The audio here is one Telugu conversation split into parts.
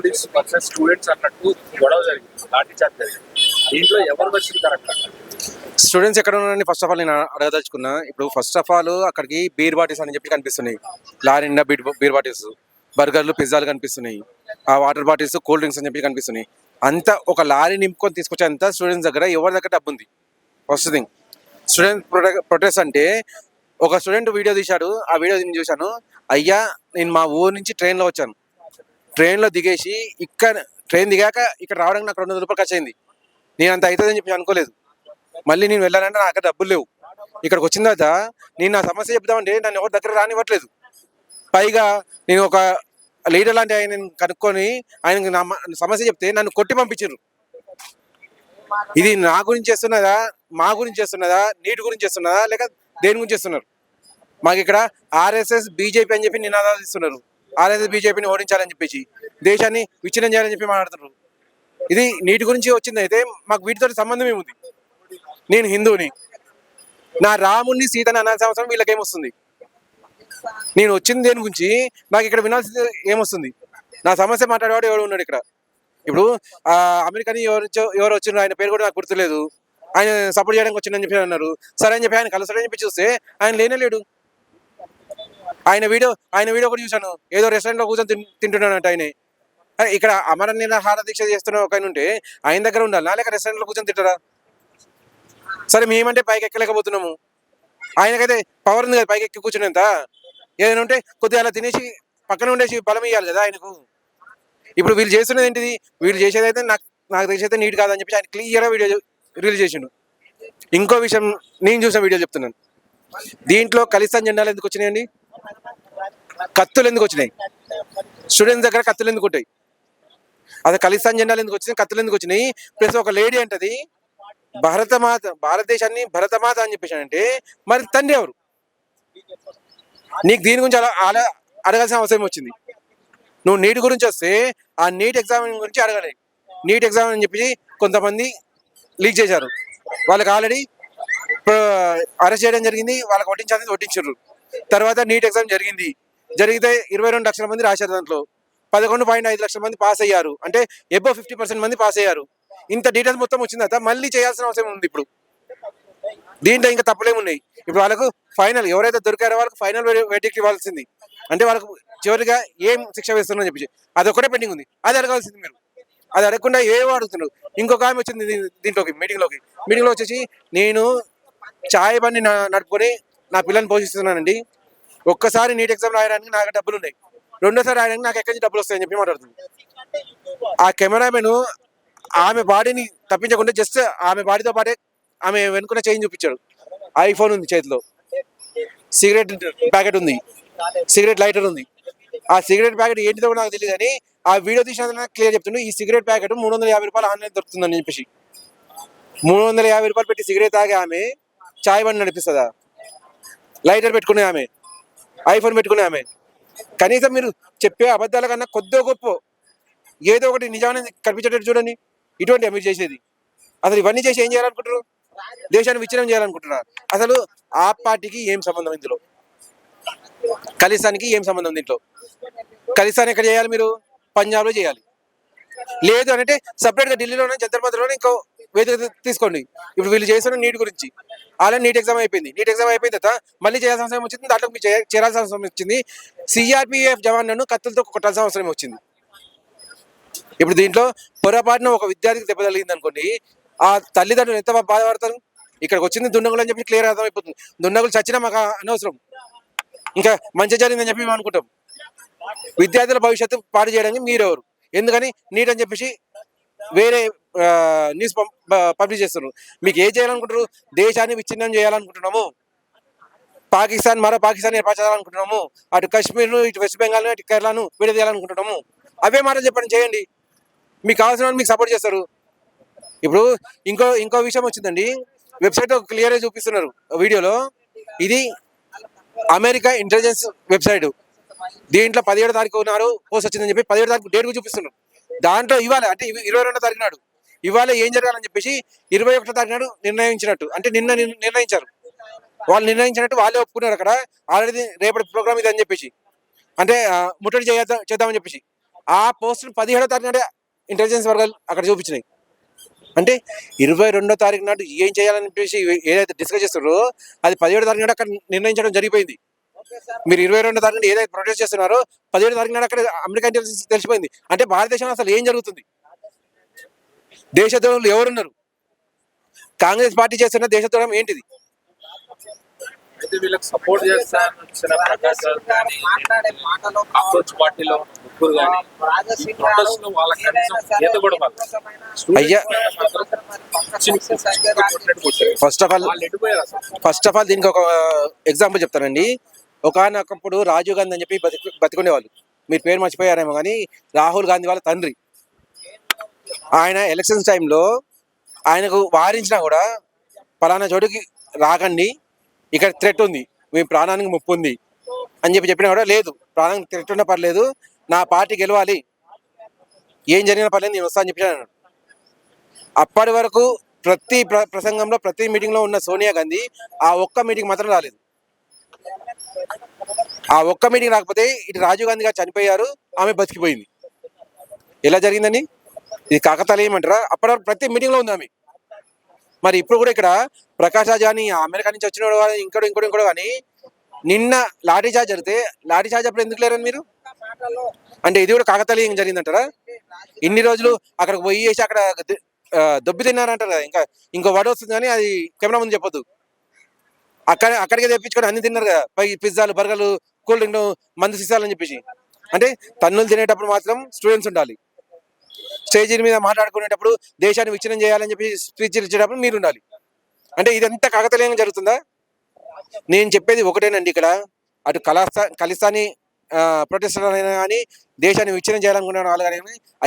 పోలీస్ వర్సెస్ స్టూడెంట్స్ అన్నట్టు గొడవ జరిగింది, లాఠీ చార్జ్ జరిగింది. దీంట్లో ఎవరు వచ్చింది కరెక్ట్? స్టూడెంట్స్ ఎక్కడ ఉన్నారని ఫస్ట్ ఆఫ్ ఆల్ నేను అడగదలుచుకున్నా. ఇప్పుడు ఫస్ట్ ఆఫ్ ఆల్ అక్కడికి బీర్ బాటిల్స్ అని చెప్పి కనిపిస్తున్నాయి, లారీ నిండా బీర్ బాటిల్స్, బర్గర్లు, పిజ్జాలు కనిపిస్తున్నాయి, ఆ వాటర్ బాటిల్స్, కూల్ డ్రింక్స్ అని చెప్పి కనిపిస్తున్నాయి. అంతా ఒక లారీ నింపుకొని తీసుకొచ్చేంత స్టూడెంట్స్ దగ్గర ఎవరి దగ్గర డబ్బు ఉంది? ఫస్ట్ థింగ్, స్టూడెంట్ ప్రొటెస్ట్ అంటే ఒక స్టూడెంట్ వీడియో తీశాడు. ఆ వీడియో నేను చూశాను. అయ్యా, నేను మా ఊరు నుంచి ట్రైన్లో వచ్చాను, ట్రైన్లో దిగేసి ఇక్కడ ట్రైన్ దిగాక ఇక్కడ రావడానికి నాకు 200 రూపాయలు ఖర్చు అయింది. నేను అంత అవుతుందని చెప్పి అనుకోలేదు. మళ్ళీ నేను వెళ్ళాలంటే నాకు డబ్బులు లేవు. ఇక్కడికి వచ్చిన తర్వాత నేను నా సమస్య చెప్తామంటే నన్ను ఎవరి దగ్గర రానివ్వట్లేదు. పైగా నేను ఒక లీడర్ లాంటి ఆయన కనుక్కొని ఆయనకు నా సమస్య చెప్తే నన్ను కొట్టి పంపించారు. ఇది నా గురించి చేస్తున్నదా, మా గురించి చేస్తున్నదా, నీటి గురించి చేస్తున్నదా, లేక దేని గురించి చేస్తున్నారు? మాకు ఇక్కడ ఆర్ఎస్ఎస్ బీజేపీ అని చెప్పి నినాదాలు ఇస్తున్నారు. ఆర్ఎస్ఎస్ బీజేపీని ఓడించాలని చెప్పేసి దేశాన్ని విచ్ఛిన్నం చేయాలని చెప్పి మాట్లాడుతున్నారు. ఇది నీటి గురించి వచ్చింది అయితే మాకు వీటితో సంబంధం ఏముంది? నేను హిందువుని, నా రాముడిని సీతని అనాల్సిన అవసరం వీళ్ళకేమొస్తుంది? నేను వచ్చింది దేని గురించి, నాకు ఇక్కడ వినాల్సింది ఏమొస్తుంది? నా సమస్య మాట్లాడేవాడు ఎవడు ఉన్నాడు ఇక్కడ? ఇప్పుడు అమెరికాని ఎవరు వచ్చిండ్రు, ఆయన పేరు కూడా నాకు గుర్తులేదు. ఆయన సపోర్ట్ చేయడానికి వచ్చిందని చెప్పి అన్నారు. సరే అని చెప్పి ఆయన కలుస్తాడని చెప్పి చూస్తే ఆయన లేనే లేడు. ఆయన వీడియో కూడా చూశాను. ఏదో రెస్టారెంట్లో కూర్చొని తింటున్నానంట ఆయన. ఇక్కడ అమర నిరాహార దీక్ష చేస్తున్న ఒక ఆయన ఉంటే ఆయన దగ్గర ఉండాలి, లేక రెస్టారెంట్లో కూర్చొని తింటారా? సరే, మేమంటే పైకి ఎక్కలేకపోతున్నాము, ఆయనకైతే పవర్ ఉంది కదా పైకి ఎక్కి కూర్చునేంత. ఏదైనా ఉంటే కొద్దిగా అలా తినేసి పక్కన ఉండేసి బలం ఇవ్వాలి కదా ఆయనకు. ఇప్పుడు వీళ్ళు చేస్తున్నది ఏంటిది? వీళ్ళు చేసేది అయితే నాకు తెలిసైతే నీట్ కాదని చెప్పి ఆయన క్లియర్గా వీడియో రిలీజ్ చేసిండు. ఇంకో విషయం, నేను చూసిన వీడియో చెప్తున్నాను. దీంట్లో ఖలిస్తాన్ జెండాలు ఎందుకు వచ్చినాయండి? కత్తులు ఎందుకు వచ్చినాయి? స్టూడెంట్స్ దగ్గర కత్తులు ఎందుకు ఉంటాయి? అదే ఖలిస్తాన్ జెండాలు ఎందుకు వచ్చినాయి, కత్తులు ఎందుకు వచ్చినాయి? ప్లస్ ఒక లేడీ అంటది భారతదేశాన్ని భరతమాత అని చెప్పేసి అంటే మరి తండ్రి ఎవరు? నీకు దీని గురించి అలా అడగాల్సిన అవసరం వచ్చింది. నువ్వు నీట్ గురించి వస్తే ఆ నీట్ ఎగ్జామ్ గురించి అడగాలి. నీట్ ఎగ్జామ్ అని చెప్పి కొంతమంది లీక్ చేశారు. వాళ్ళకి ఆల్రెడీ అరెస్ట్ చేయడం జరిగింది, వాళ్ళకి ఒట్టించారు. తర్వాత నీట్ ఎగ్జామ్ జరిగితే 22 లక్షల మంది రాశారు. దాంట్లో 11.5 లక్షల మంది పాస్ అయ్యారు. అంటే ఎబో 50% మంది పాస్ అయ్యారు. ఇంత డీటెయిల్స్ మొత్తం వచ్చిన తర్వాత మళ్ళీ చేయాల్సిన అవసరం ఉంది. ఇప్పుడు దీంట్లో ఇంకా తప్పులేమున్నాయి? ఇప్పుడు వాళ్ళకు ఫైనల్ ఎవరైతే దొరికారో వాళ్ళకి ఫైనల్ వెర్డిక్ట్ ఇవ్వాల్సింది. అంటే వాళ్ళకు చివరిగా ఏం శిక్ష వేస్తున్నారని చెప్పి అదొక్కటే పెండింగ్ ఉంది. అది అడగాల్సింది మీరు. అది అడగకుండా ఏవో అడుగుతున్నారు. ఇంకొక ఆమె వచ్చింది దీంట్లోకి మీటింగ్లో వచ్చేసి, నేను చాయ్ బండి నడుపుకొని నా పిల్లల్ని పోషిస్తున్నానండి. ఒక్కసారి నీట్ ఎగ్జామ్ రాయడానికి నాకు డబ్బులు ఉన్నాయి, రెండోసారి రాయడానికి నాకు ఎక్కడి నుంచి డబ్బులు వస్తాయని చెప్పి మాట్లాడుతుంది. ఆ కెమెరామెన్ ఆమె బాడీని తప్పించకుండా జస్ట్ ఆమె బాడీతో పాటే ఆమె వెనుకున్న చైన్ చూపించాడు. ఐఫోన్ ఉంది చేతిలో, సిగరెట్ ప్యాకెట్ ఉంది, సిగరెట్ లైటర్ ఉంది. ఆ సిగరెట్ ప్యాకెట్ ఏంటిదో కూడా నాకు తెలియదు, కానీ ఆ వీడియో తీసిన క్లియర్ చెప్తుండే ఈ సిగరెట్ ప్యాకెట్ 350 రూపాయలు ఆన్లైన్ దొరుకుతుందని చెప్పేసి. 350 రూపాయలు పెట్టి సిగరెట్ తాగే ఆమె చాయ్ బండి నడిపిస్తుందా? లైటర్ పెట్టుకునే ఆమె, ఐఫోన్ పెట్టుకునే ఆమె. కనీసం మీరు చెప్పే అబద్ధాల కన్నా కొద్దో గొప్ప ఏదో ఒకటి నిజాన్ని కనిపించేటట్టు చూడండి. ఇటువంటి మీరు చేసేది అసలు ఇవన్నీ చేసి ఏం చేయాలనుకుంటారు? దేశాన్ని విచ్ఛిన్నం చేయాలనుకుంటున్నారు. అసలు ఆ పార్టీకి ఏం సంబంధం ఇందులో? ఖలిస్తాన్కి ఏం సంబంధం దీంట్లో? ఖలిస్తాన్ ఎక్కడ చేయాలి? మీరు పంజాబ్లో చేయాలి. లేదు అంటే సపరేట్గా ఢిల్లీలోనే జంతర్ మంతర్లోనే ఇంకో వేదిక తీసుకోండి. ఇప్పుడు వీళ్ళు చేస్తున్న నీట్ గురించి ఆల్రెడీ నీట్ ఎగ్జామ్ అయిపోయింది. నీట్ ఎగ్జామ్ అయిపోయిన తర్వాత మళ్ళీ చేయాల్సిన అవసరం వచ్చింది. దాంట్లో మీరు చేరాల్సిన అవసరం వచ్చింది. సిఆర్పిఎఫ్ జవాన్లను కత్తులతో కొట్టాల్సిన అవసరం వచ్చింది. ఇప్పుడు దీంట్లో పొరపాటున ఒక విద్యార్థికి దెబ్బ తగిలింది అనుకోండి, ఆ తల్లిదండ్రులు ఎంత బాధపడతారు? ఇక్కడికి వచ్చింది దుండగులు అని చెప్పి క్లియర్ అర్థమైపోతుంది. దుండగులు చచ్చినా మాకు అనవసరం, ఇంకా మంచి జరిగిందని చెప్పి మేము అనుకుంటాం. విద్యార్థుల భవిష్యత్తు పాడు చేయడానికి మీరెవరు? ఎందుకని నీట్ అని చెప్పేసి వేరే న్యూస్ పబ్లిష్ చేస్తున్నారు. మీకు ఏం చేయాలనుకుంటారు? దేశాన్ని విచ్ఛిన్నం చేయాలనుకుంటున్నాము, మరో పాకిస్తాన్ ఏర్పరచాలనుకుంటున్నాము, అటు కాశ్మీర్ను, ఇటు వెస్ట్ బెంగాల్ను, ఇటు కేరళను విడదీయాలనుకుంటున్నాము. అవే మాటలు చెప్పండి, చేయండి. మీకు కావాల్సిన వాళ్ళు మీకు సపోర్ట్ చేస్తారు. ఇప్పుడు ఇంకో విషయం వచ్చిందండి. వెబ్సైట్ క్లియర్గా చూపిస్తున్నారు వీడియోలో. ఇది అమెరికా ఇంటెలిజెన్స్ వెబ్సైట్. దీంట్లో 17వ తారీఖు నాడు పోస్ట్ వచ్చిందని చెప్పి 17వ తారీఖు డేట్ చూపిస్తున్నారు. దాంట్లో ఇవాళ అంటే 22వ తారీఖు నాడు ఇవాళ ఏం జరగాలని చెప్పేసి 21వ తారీఖు నాడు నిర్ణయించినట్టు, అంటే నిన్న నిర్ణయించారు. వాళ్ళు నిర్ణయించినట్టు వాళ్ళే ఒప్పుకున్నారు. అక్కడ ఆల్రెడీ రేపటి ప్రోగ్రామ్ ఇది అని చెప్పేసి, అంటే ముట్టడి చేద్దామని చెప్పేసి ఆ పోస్ట్ 17వ తారీఖు నాడే ఇంటెలిజెన్స్ వర్గాలు అక్కడ చూపించినాయి. అంటే 22వ తారీఖు నాడు ఏం చేయాలని చెప్పేసి ఏదైతే డిస్కస్ చేస్తున్నారో అది 17వ తారీఖు నాడు అక్కడ నిర్ణయించడం జరిగిపోయింది. మీరు 22వ తారీఖు నాడు ఏదైతే ప్రొటెస్ట్ చేస్తున్నారో 17వ తారీఖు నాడు అక్కడ అమెరికా ఇంటెలిజెన్స్ తెలిసిపోయింది. అంటే భారతదేశంలో అసలు ఏం జరుగుతుంది, దేశద్రోహులు ఎవరున్నారు, కాంగ్రెస్ పార్టీ చేస్తున్న దేశద్రోహం ఏంటిది? అయితే వీళ్ళకి సపోర్ట్ చేస్తారని వచ్చిన ప్రకాష్ రాజ్ కానీ అప్రోచ్ పార్టీలో ముగ్గురు కానీ ప్రొటెస్ట్ లో వాళ్ళకి కనీసం ఈత కూడా అయ్యా, ఫస్ట్ ఆఫ్ ఆల్ దీనికి ఒక ఎగ్జాంపుల్ చెప్తానండి. ఒకనొకప్పుడు రాజీవ్ గాంధీ అని చెప్పి బతికునేవాళ్ళు. మీరు పేరు మర్చిపోయారేమో కానీ రాహుల్ గాంధీ వాళ్ళ తండ్రి. ఆయన ఎలక్షన్స్ టైంలో ఆయనకు వారించినా కూడా పలానా చోటుకి రాకండి, ఇక్కడ థ్రెట్ ఉంది, మీ ప్రాణానికి ముప్పు ఉంది అని చెప్పినా కూడా లేదు, ప్రాణానికి థ్రెట్ ఉన్నా పర్లేదు, నా పార్టీ గెలవాలి, ఏం జరిగినా పర్లేదు, నేను వస్తా అని చెప్పాను. అప్పటి వరకు ప్రతి ప్రసంగంలో ప్రతి మీటింగ్లో ఉన్న సోనియా గాంధీ ఆ ఒక్క మీటింగ్ మాత్రం రాలేదు. ఆ ఒక్క మీటింగ్ రాకపోతే ఇటు రాజీవ్ గాంధీ గారు చనిపోయారు, ఆమె బతికిపోయింది. ఎలా జరిగిందని ఇది కాకతాళీయం ఏమంటారా? అప్పటి వరకు ప్రతి మీటింగ్లో ఉంది ఆమె. మరి ఇప్పుడు కూడా ఇక్కడ ప్రకాష్ రాజ్ అని అమెరికా నుంచి వచ్చిన ఇంకోటి కానీ నిన్న లాఠీ చార్జ్ జరిగితే లాఠీ చార్జ్ అప్పుడు ఎందుకు లేరని మీరు అంటే ఇది కూడా కాకతాళీయం జరిగిందంటారా? ఇన్ని రోజులు అక్కడికి పోయి చేసి అక్కడ దొబ్బి తిన్నారంటారు కదా, ఇంకో వర్డ్ వస్తుంది కానీ అది కెమెరా ముందు చెప్పొద్దు. అక్కడికే తెప్పించుకొని అన్ని తిన్నారు కదా, పై పిజ్జాలు, బర్గర్లు, కూల్ డ్రింక్, మందు సీసాలని చెప్పేసి. అంటే తన్నులు తినేటప్పుడు మాత్రం స్టూడెంట్స్ ఉండాలి, స్టేజీ మీద మాట్లాడుకునేటప్పుడు దేశాన్ని విచ్ఛిన్నం చేయాలని చెప్పి స్పీచ్ ఇచ్చేటప్పుడు మీరు ఉండాలి. అంటే ఇదంతా కాకతాళీయంగా జరుగుతుందా? నేను చెప్పేది ఒకటేనండి, ఇక్కడ అటు ఖలిస్తానీ ప్రొటెస్టర్ అయినా కానీ దేశాన్ని విచ్ఛిన్నం చేయాలనుకునే వాళ్ళు కానీ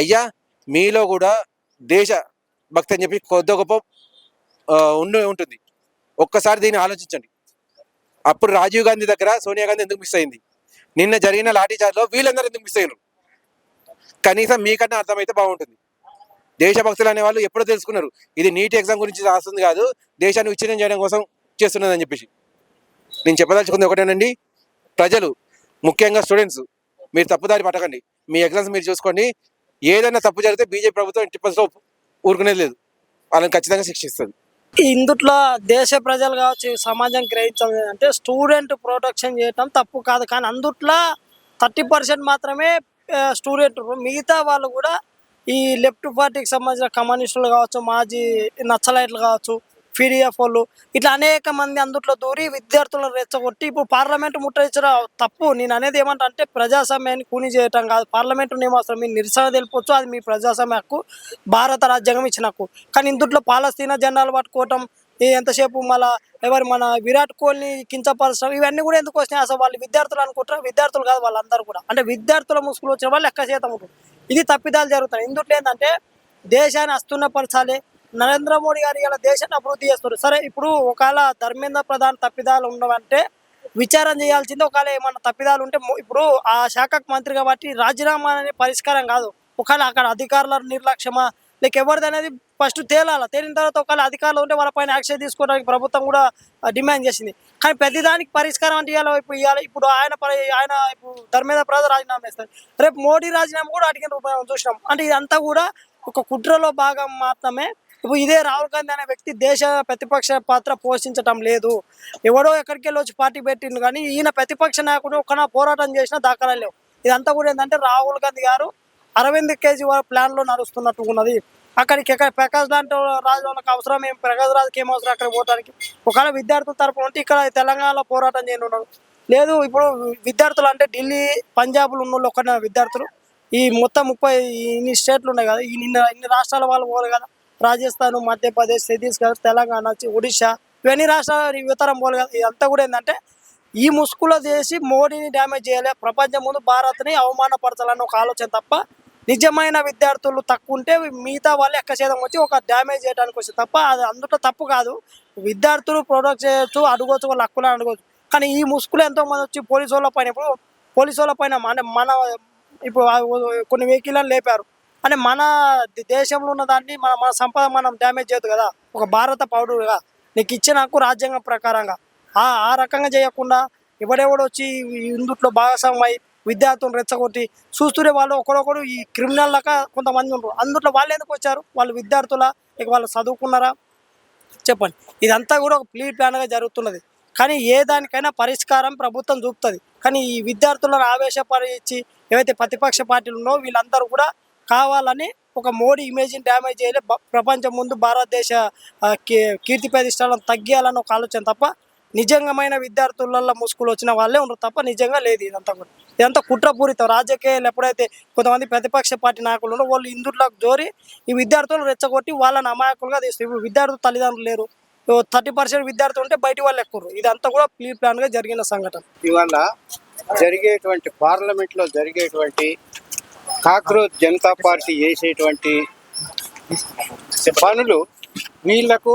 అయ్యా మీలో కూడా దేశ భక్తి అని చెప్పి కొద్ది గొప్ప ఉంటుంది. ఒక్కసారి దీన్ని ఆలోచించండి. అప్పుడు రాజీవ్ గాంధీ దగ్గర సోనియా గాంధీ ఎందుకు మిస్ అయింది? నిన్న జరిగిన లాఠీ చార్జ్లో వీళ్ళందరూ ఎందుకు మిస్ అయ్యారు? కనీసం మీకన్నా అర్థమైతే బాగుంటుంది. దేశభక్తులు అనే వాళ్ళు ఎప్పుడో తెలుసుకున్నారు ఇది నీట్ ఎగ్జామ్ గురించి రాస్తుంది కాదు, దేశాన్ని విచ్ఛిన్నం చేయడం కోసం చేస్తున్నదని చెప్పేసి. నేను చెప్పదలుచుకుంది ఒకటేనండి, ప్రజలు ముఖ్యంగా స్టూడెంట్స్ మీరు తప్పుదారి పట్టకండి, మీ ఎగ్జామ్స్ మీరు చూసుకోండి. ఏదైనా తప్పు జరిగితే బీజేపీ ప్రభుత్వం 80% ఊరుకునేది లేదు, వాళ్ళని ఖచ్చితంగా శిక్షిస్తుంది. ఇందుట్లో దేశ ప్రజలు కావచ్చు, సమాజం గ్రహించాలి అంటే స్టూడెంట్ ప్రొటెక్షన్ చేయటం తప్పు కాదు, కానీ అందుట్లో 30% మాత్రమే స్టూడెంట్, మిగతా వాళ్ళు కూడా ఈ లెఫ్ట్ పార్టీకి సంబంధించిన కమ్యూనిస్టులు కావచ్చు, మాజీ నక్సలైట్లు కావచ్చు, పీడీఎఫ్ వాళ్ళు, ఇట్లా అనేక మంది అందుట్లో దూరి విద్యార్థులను రెచ్చగొట్టి ఇప్పుడు పార్లమెంట్ ముట్టడించడం తప్పు. నేను అనేది ఏమంటే ప్రజాస్వామ్యాన్ని కూని చేయటం కాదు, పార్లమెంటు నియమావసరం మీరు నిరసన తెలుపొచ్చు, అది మీ ప్రజాస్వామ్య హక్కు, భారత రాజ్యాంగం ఇచ్చిన హక్కు. కానీ ఇందుట్లో పాలస్తీనా జెండాలు పట్టుకోవటం, ఎంతసేపు మన విరాట్ కోహ్లీని కించపరచడం, ఇవన్నీ కూడా ఎందుకు వచ్చినాయి? అసలు వాళ్ళు విద్యార్థులు అనుకుంటారు, విద్యార్థులు కాదు వాళ్ళందరూ కూడా, అంటే విద్యార్థుల ముసుగులు వచ్చిన వాళ్ళు లెక్క శాతం ఉంటుంది. ఇది తప్పిదాలు జరుగుతాయి. ఇందుట్లో ఏంటంటే దేశాన్ని అస్తున్నపరచాలి, నరేంద్ర మోడీ గారు ఇలా దేశాన్ని అభివృద్ధి చేస్తారు. సరే, ఇప్పుడు ఒకవేళ ధర్మేంద్ర ప్రధాన్ తప్పిదాలు ఉండవంటే విచారణ చేయాల్సిందే. ఒకవేళ ఏమన్నా తప్పిదాలు ఉంటే ఇప్పుడు ఆ శాఖకు మంత్రి కాబట్టి రాజీనామా అనే పరిష్కారం కాదు. ఒకవేళ అక్కడ అధికారుల నిర్లక్ష్యమా లేక ఎవరిది అనేది ఫస్ట్ తేలాలి. తేలిన తర్వాత ఒకవేళ అధికారులు ఉంటే వాళ్ళపైన యాక్షన్ తీసుకోవడానికి ప్రభుత్వం కూడా డిమాండ్ చేసింది. కానీ ప్రతిదానికి పరిష్కారం అంటే ఇప్పుడు ఆయన ఇప్పుడు ధర్మేంద్ర ప్రధాన్ రాజీనామా చేస్తారు, రేపు మోడీ రాజీనామా కూడా అడిగిన రూపాయలు చూసినాం. అంటే ఇదంతా కూడా ఒక కుట్రలో భాగం మాత్రమే. ఇప్పుడు ఇదే రాహుల్ గాంధీ అనే వ్యక్తి దేశ ప్రతిపక్ష పాత్ర పోషించటం లేదు. ఎవడో ఎక్కడికి వెళ్ళి వచ్చి పార్టీ పెట్టిండు, కానీ ఈయన ప్రతిపక్ష నాయకుడు ఒక పోరాటం చేసిన దాఖలాలు లేవు. ఇదంతా కూడా ఏంటంటే రాహుల్ గాంధీ గారు అరవింద్ కేజ్రీవాల్ ప్లాన్లో నడుస్తున్నట్టు ఉన్నది. అక్కడికి ప్రకాష్ లాంటి రాజులకు అవసరం ఏం, ప్రకాష్ రాజుకి ఏం అవసరం అక్కడ పోవడానికి? ఒకవేళ విద్యార్థుల తరపున ఉంటే ఇక్కడ తెలంగాణలో పోరాటం చేయనున్నారు. లేదు, ఇప్పుడు విద్యార్థులు అంటే ఢిల్లీ, పంజాబ్లో ఉన్న వాళ్ళు ఒక్కడే విద్యార్థులు, ఈ మొత్తం 30 ఇన్ని స్టేట్లు ఉన్నాయి కదా, ఇన్ని రాష్ట్రాల వాళ్ళు పోవాలి కదా, రాజస్థాన్, మధ్యప్రదేశ్, ఛత్తీస్గఢ్, తెలంగాణ, ఒడిశా, ఇవన్నీ రాష్ట్రాలు యువతరం పోవాలి కదా. ఇదంతా కూడా ఏంటంటే ఈ ముసుగులో చేసి మోడీని డ్యామేజ్ చేయాలి, ప్రపంచం ముందు భారత్ని అవమానపరచాలని ఒక ఆలోచన తప్ప, నిజమైన విద్యార్థులు తక్కువ ఉంటే మిగతా వాళ్ళు ఎక్కచేదం వచ్చి ఒక డ్యామేజ్ చేయడానికి వస్తే తప్ప అది అందులో తప్పు కాదు. విద్యార్థులు ప్రొడక్ట్ చేయొచ్చు, అడగవచ్చు, వాళ్ళ హక్కులను అడగవచ్చు. కానీ ఈ ముసుగులు ఎంతోమంది వచ్చి పోలీసు వాళ్ళ పైన అంటే మన ఇప్పుడు కొన్ని వెహికల్ లేపారు అంటే మన దేశంలో ఉన్న దాన్ని మన సంపద మనం డ్యామేజ్ చేయదు కదా. ఒక భారత పౌరుడుగా నీకు ఇచ్చిన హక్కు రాజ్యాంగం ప్రకారంగా ఆ రకంగా చేయకుండా ఎవడెవడు వచ్చి ఇందుట్లో భాగస్వామ్యం విద్యార్థులను రెచ్చగొట్టి చూస్తూనే వాళ్ళు ఒకరొకరు ఈ క్రిమినల్ లాగా కొంతమంది ఉంటారు. అందులో వాళ్ళు ఎందుకు వచ్చారు? వాళ్ళు విద్యార్థుల ఇక వాళ్ళు చదువుకున్నారా చెప్పండి. ఇదంతా కూడా ఒక ప్లీ ప్లాన్గా జరుగుతున్నది. కానీ ఏ దానికైనా పరిష్కారం ప్రభుత్వం చూపుతుంది. కానీ ఈ విద్యార్థులను ఆవేశపరిచి ఏవైతే ప్రతిపక్ష పార్టీలు ఉన్నాయో వీళ్ళందరూ కూడా కావాలని ఒక మోడీ ఇమేజ్ని డ్యామేజ్ చేయాలి, ప్రపంచం ముందు భారతదేశ కీర్తి ప్రతిష్టలను తగ్గియాలని ఒక ఆలోచన తప్ప నిజంగమైన విద్యార్థులలో ముసుగులు వచ్చిన వాళ్ళే ఉన్నారు తప్ప నిజంగా లేదు. ఇదంతా కుట్రపూరితం రాజకీయాలు. ఎప్పుడైతే కొంతమంది ప్రతిపక్ష పార్టీ నాయకులు ఉన్నారో వాళ్ళు ఇందులోకి జోరి ఈ విద్యార్థులను రెచ్చగొట్టి వాళ్ళని అమాయకులుగా తీస్తారు. ఇప్పుడు విద్యార్థులు తల్లిదండ్రులు లేరు, 30% విద్యార్థులు ఉంటే బయట వాళ్ళు ఎక్కువ. ఇదంతా కూడా ప్రీ ప్లాన్గా జరిగిన సంఘటన. ఇవాళ జరిగేటువంటి పార్లమెంట్లో జరిగేటువంటి కాక్రోచ్ జనతా పార్టీ చేసేటువంటి పనులు వీళ్లకు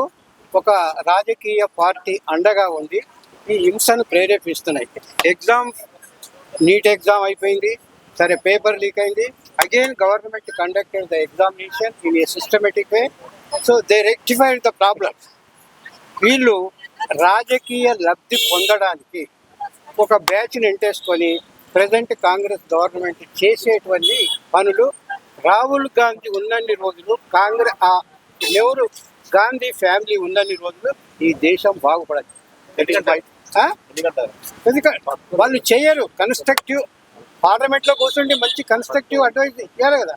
ఒక రాజకీయ పార్టీ అండగా ఉంది. ఈ హింసను ప్రేరేపిస్తున్నాయి. నీట్ ఎగ్జామ్ అయిపోయింది, సరే పేపర్ లీక్ అయింది. Again government conducted the examination in a systematic way. So they rectified the problem. వీళ్ళు రాజకీయ లబ్ధి పొందడానికి ఒక బ్యాచ్ని ఎంటేసుకొని ప్రజెంట్ కాంగ్రెస్ గవర్నమెంట్ చేసేటువంటి పనులు, రాహుల్ గాంధీ ఉన్నన్ని రోజులు, నెహ్రూ గాంధీ ఫ్యామిలీ ఉన్నన్ని రోజులు ఈ దేశం బాగుపడదు. ఎందుకంటే వాళ్ళు చేయరు కన్స్ట్రక్టివ్. పార్లమెంట్లో కూర్చుండి మంచి కన్స్ట్రక్టివ్ అడ్వైజ్ ఇవ్వాలి కదా.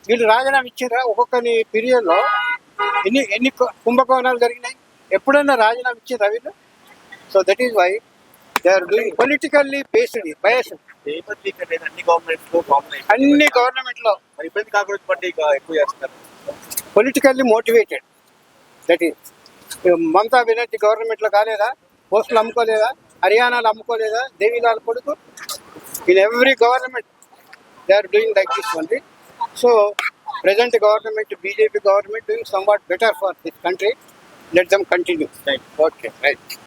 వీళ్ళు రాజీనామా ఇచ్చారా? ఒక్కొక్కని పీరియడ్లో ఎన్ని కుంభకోణాలు జరిగినాయి? ఎప్పుడైనా రాజీనామా ఇచ్చారా వీళ్ళు? So that is why they are doing politically based bias. అన్ని గవర్నమెంట్లో కాంగ్రెస్ పార్టీ ఎక్కువ చేస్తారు, politically motivated. That is Mamata Banerjee గవర్నమెంట్లో కాలేదా? పోస్టులు అమ్ముకోలేదా? హర్యానాలో అమ్ముకోలేదా? దేవిలాల్ కొడుకు. In every government they are doing like this only. So present government, BJP government doing somewhat better for this country. Let them continue. Right. Okay, right.